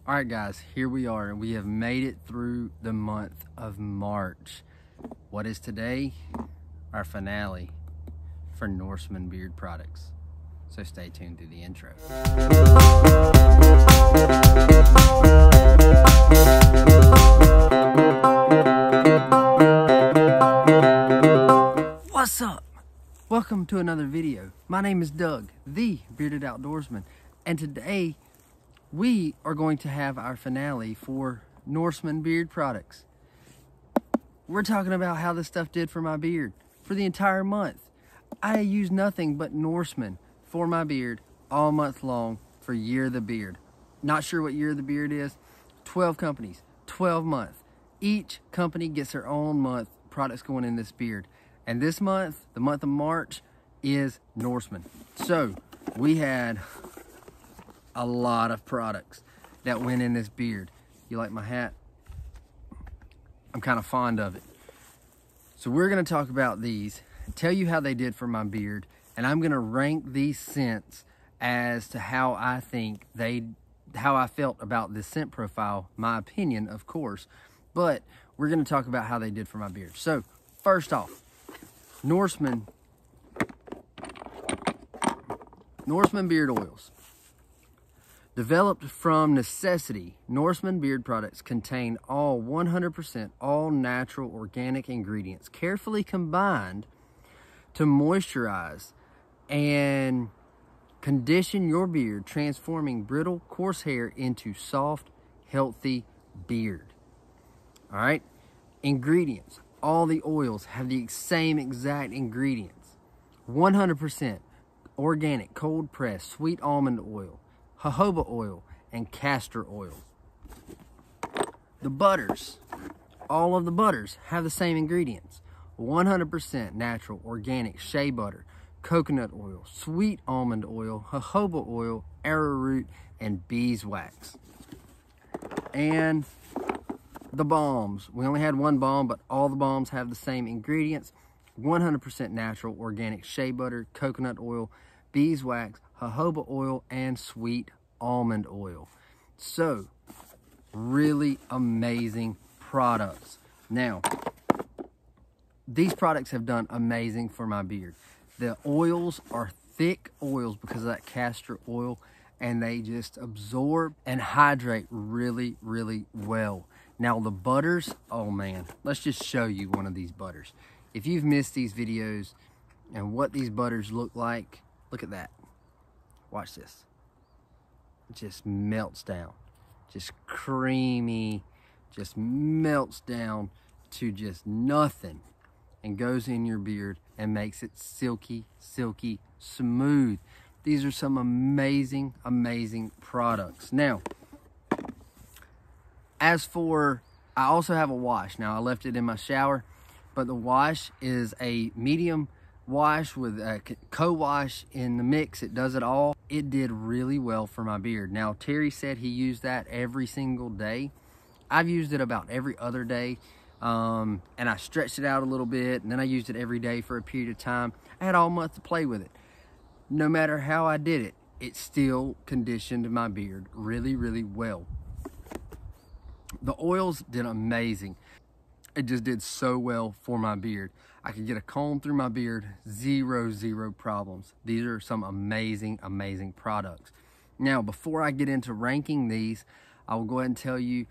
All right, guys, here we are, and we have made it through the month of March. What is today? Our finale for Norseman beard products. So stay tuned through the intro. What's up? Welcome to another video. My name is Doug, the Bearded Outdoorsman, and today we are going to have our finale for Norseman beard products. We're talking about how this stuff did for my beard for the entire month. I used nothing but Norseman for my beard all month long for Year of the Beard. Not sure what Year of the Beard is. 12 companies, 12 months. Each company gets their own month products going in this beard. And this month, the month of March, is Norseman. So we had a lot of products that went in this beard. You like my hat? I'm kind of fond of it. So we're going to talk about these, tell you how they did for my beard, and I'm going to rank these scents as to how I think how I felt about this scent profile, my opinion, of course, but we're going to talk about how they did for my beard. So first off, Norseman beard oils. Developed from necessity, Norseman beard products contain all 100% all natural organic ingredients, carefully combined to moisturize and condition your beard, transforming brittle, coarse hair into soft, healthy beard. All right, ingredients. All the oils have the same exact ingredients. 100% organic, cold pressed, sweet almond oil, jojoba oil, and castor oil. The butters, all of the butters have the same ingredients. 100% natural, organic shea butter, coconut oil, sweet almond oil, jojoba oil, arrowroot, and beeswax. And the balms, we only had one balm, but all the balms have the same ingredients. 100% natural, organic shea butter, coconut oil, beeswax, jojoba oil, and sweet almond oil. So, really amazing products. Now, these products have done amazing for my beard. The oils are thick oils because of that castor oil, and they just absorb and hydrate really, really well. Now, the butters, oh man, let's just show you one of these butters. If you've missed these videos and what these butters look like, look at that. Watch this. It just melts down. Just creamy, just melts down to just nothing and goes in your beard and makes it silky, silky, smooth. These are some amazing, amazing products. Now, as for, I also have a wash. Now, I left it in my shower, but the wash is a medium wash with a co-wash in the mix. It does it all. It did really well for my beard. Now, Terry said he used that every single day. I've used it about every other day, and I stretched it out a little bit, and then I used it every day for a period of time. I had all month to play with it. No matter how I did it, it still conditioned my beard really, really well. The oils did amazing. It just did so well for my beard. I could get a comb through my beard, zero problems. These are some amazing, amazing products. Now, before I get into ranking these, I will go ahead and tell you,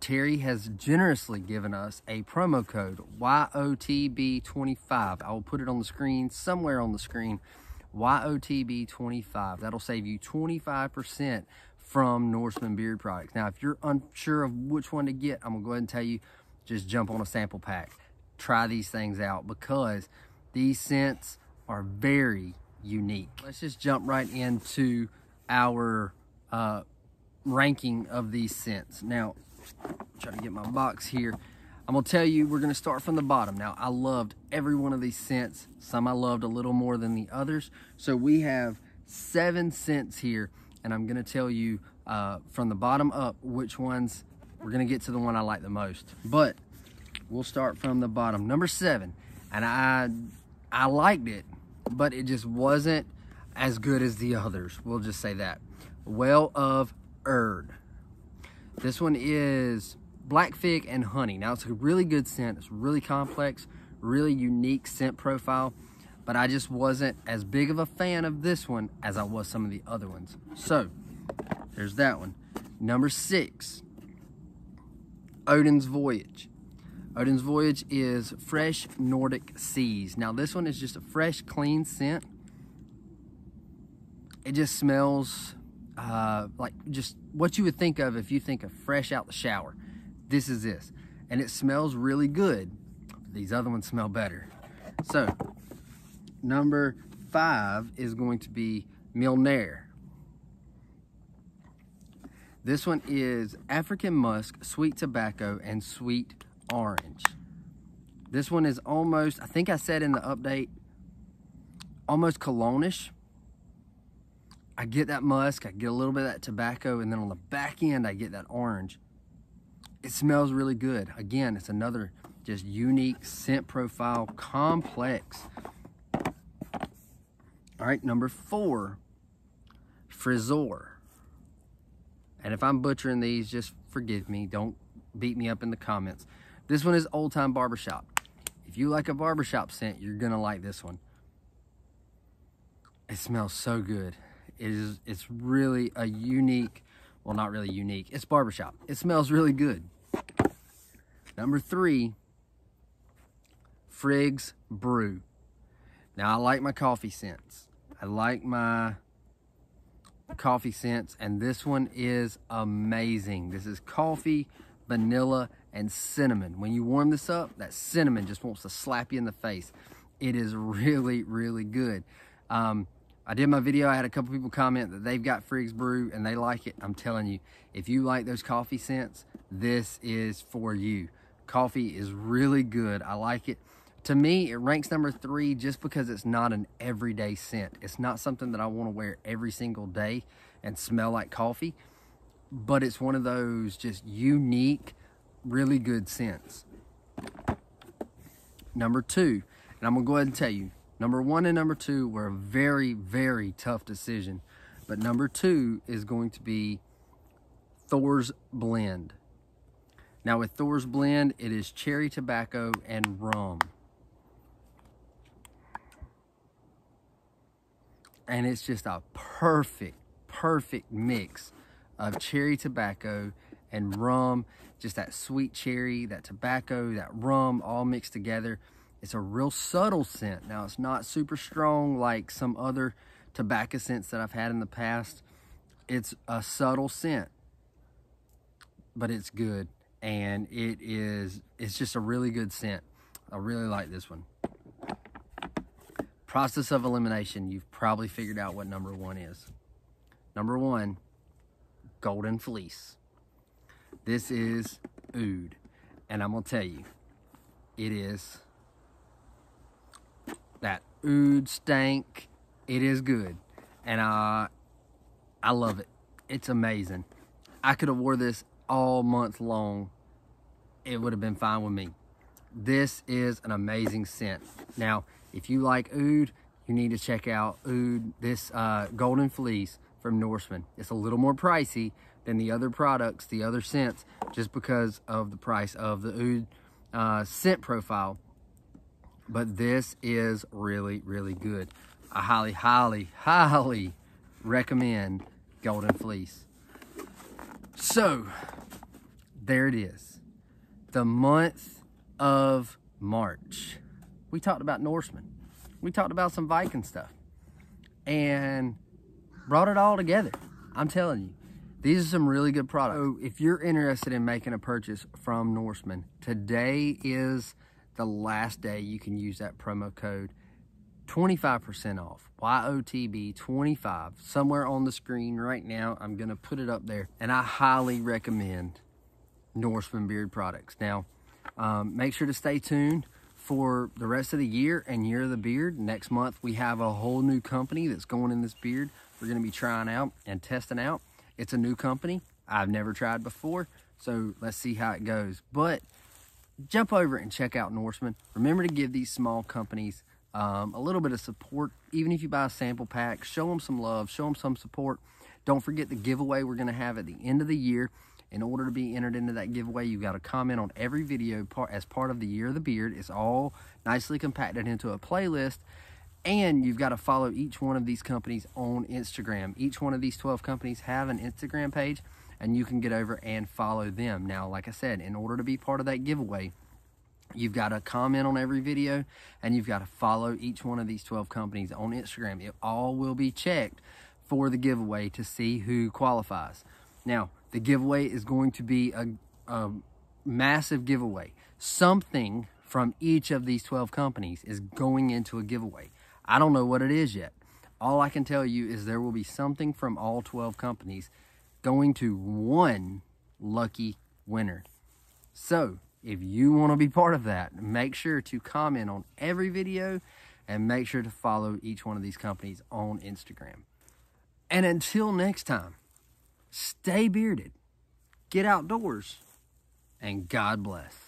Terry has generously given us a promo code, YOTB25. I will put it on the screen, somewhere on the screen, YOTB25. That'll save you 25% from Norseman beard products. Now, if you're unsure of which one to get, I'm gonna go ahead and tell you, just jump on a sample pack. Try these things out because these scents are very unique. Let's just jump right into our ranking of these scents. Now, try to get my box here. I'm gonna tell you, we're gonna start from the bottom. Now, I loved every one of these scents. Some I loved a little more than the others. So we have 7 scents here, and I'm gonna tell you from the bottom up which ones. We're gonna get to the one I like the most, but we'll start from the bottom. Number 7, and I liked it, but it just wasn't as good as the others. We'll just say that. Well of Erd. This one is black fig and honey. Now, it's a really good scent. It's really complex, really unique scent profile, but I just wasn't as big of a fan of this one as I was some of the other ones. So there's that one. Number 6, Odin's Voyage. Odin's Voyage is Fresh Nordic Seas. Now, this one is just a fresh, clean scent. It just smells like just what you would think of if you think of fresh out the shower. This is this. And it smells really good. These other ones smell better. So, number 5 is going to be Milner. This one is African musk, sweet tobacco, and sweet orange. This one is almost, I think I said in the update, almost cologne-ish. I get that musk, I get a little bit of that tobacco, and then on the back end, I get that orange. It smells really good. Again, it's another just unique scent profile, complex. All right, number 4, Frisor. And if I'm butchering these, just forgive me. Don't beat me up in the comments. This one is Old Time Barbershop. If you like a barbershop scent, you're gonna like this one. It smells so good. It's really a unique, well, not really unique, it's barbershop. It smells really good. Number 3, Friggs Brew. Now, I like my coffee scents. I like my coffee scents, and this one is amazing. This is coffee, vanilla, and cinnamon. When you warm this up, that cinnamon just wants to slap you in the face. It is really, really good. I did my video, I had a couple people comment that they've got Friggs Brew and they like it. I'm telling you, if you like those coffee scents, this is for you. Coffee is really good, I like it. To me, it ranks number 3 just because it's not an everyday scent. It's not something that I want to wear every single day and smell like coffee, but it's one of those just unique, really good scents. Number 2, and I'm gonna go ahead and tell you, number 1 and number 2 were a very, very tough decision, but number 2 is going to be Thor's Blend. Now, with Thor's Blend, it is cherry tobacco and rum. And it's just a perfect, perfect mix of cherry tobacco and rum. Just that sweet cherry, that tobacco, that rum, all mixed together. It's a real subtle scent. Now, it's not super strong like some other tobacco scents that I've had in the past. It's a subtle scent, but it's good. And it's just a really good scent. I really like this one. Process of elimination, you've probably figured out what number 1 is. Number 1, Golden Fleece. This is oud, and I'm gonna tell you, it is that oud stank. It is good, and I love it. It's amazing. I could have wore this all month long. It would have been fine with me. This is an amazing scent. Now, if you like oud, you need to check out oud, this Golden Fleece from Norseman. It's a little more pricey than the other products, the other scents, just because of the price of the oud scent profile. But this is really, really good. I highly, highly, highly recommend Golden Fleece. So, there it is. The month of March. We talked about Norseman. We talked about some Viking stuff. And brought it all together. I'm telling you, these are some really good products. So if you're interested in making a purchase from Norseman, today is the last day you can use that promo code. 25% off. YOTB25. Somewhere on the screen right now. I'm going to put it up there. And I highly recommend Norseman beard products. Now, make sure to stay tuned for the rest of the year and Year of the Beard. Next month, we have a whole new company that's going in this beard. We're going to be trying out and testing out. It's a new company I've never tried before, so let's see how it goes. But jump over and check out Norseman. Remember to give these small companies a little bit of support. Even if you buy a sample pack, show them some love, show them some support. Don't forget the giveaway we're going to have at the end of the year. In order to be entered into that giveaway, you've got to comment on every video as part of the Year of the Beard. It's all nicely compacted into a playlist. And you've got to follow each one of these companies on Instagram. Each one of these 12 companies have an Instagram page, and you can get over and follow them. Now, like I said, in order to be part of that giveaway, you've got to comment on every video, and you've got to follow each one of these 12 companies on Instagram. It all will be checked for the giveaway to see who qualifies. Now, the giveaway is going to be a massive giveaway. Something from each of these 12 companies is going into a giveaway. I don't know what it is yet. All I can tell you is there will be something from all 12 companies going to one lucky winner. So, if you want to be part of that, make sure to comment on every video and make sure to follow each one of these companies on Instagram. And until next time, stay bearded, get outdoors, and God bless.